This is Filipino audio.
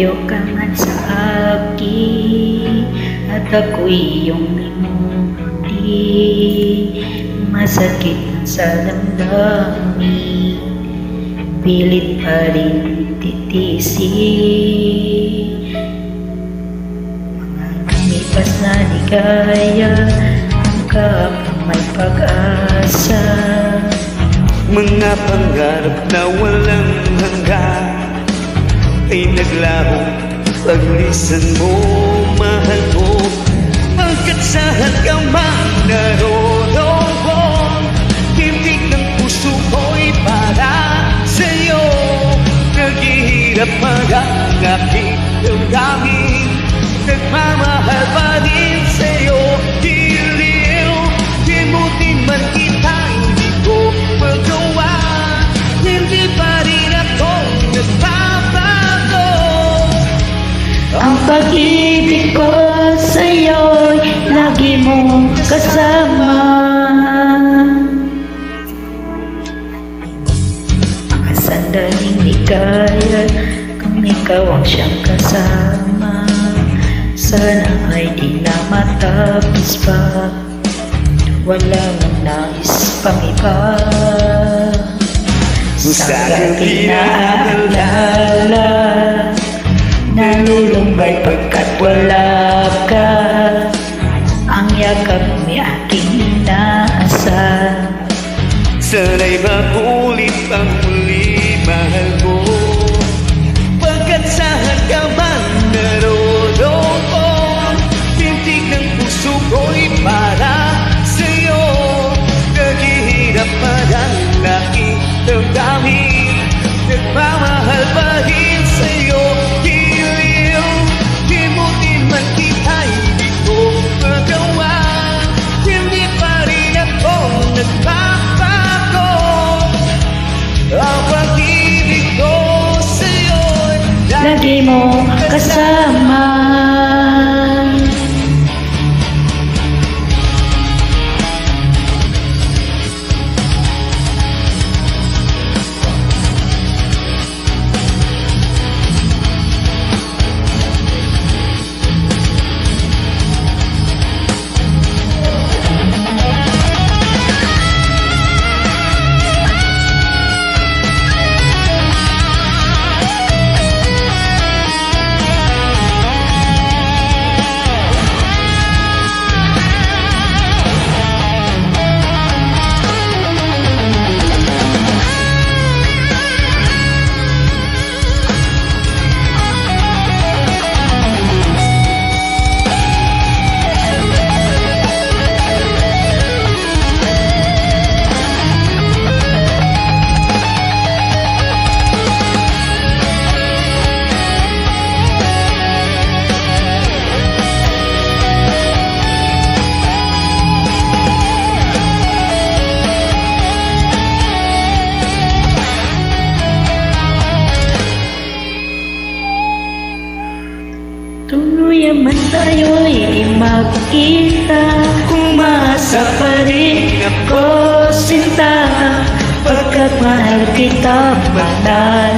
Malayo ka man sa akin at ako'y iyong limutin. Masakit man sa damdamin, pilit pa rin titisin. Mga lumipas na ligaya, hanggang may pag-asa. Mga pangarap na walang hanggan ay naglaho paglisan mo, mahal ko. Pagkat sa hanggang man naroroon, timbig ng puso ko'y para sa'yo. Naghihirap man ang aking damdamin, nagmamahal pa din sa'yo. Diliw, limutin man kita, hindi ko magawa. Hindi pa rin ako nagbabago. Ang pag-ibig ko sa'yo'y lagi mong kasama. Mga sandaling ligaya kung ikaw ang siyang kasama. Sana ay di na matapos pa, wala nang nais pang iba. Sa gabi na aalala, nalulumbay pagkat wala ka. Ang yakap may aking inaasahan. Sana'y makulit ang muli, mahal ko. Pagkat sa hanggang man naroroon, tintig ng puso ko'y para sa'yo. Naghihirap pa ang aking damdamin, nagmamahal pa rin sa'yo. Diliw, limutin man kita, hindi ko magawa. Hindi pa rin ako nagbabago. Ang pag-ibig ko sa'yo'y Lagi mong kasama. Tuluyan man tayo'y magkita, umasa pa rin ako sinta. Pagkat mahal kita, banal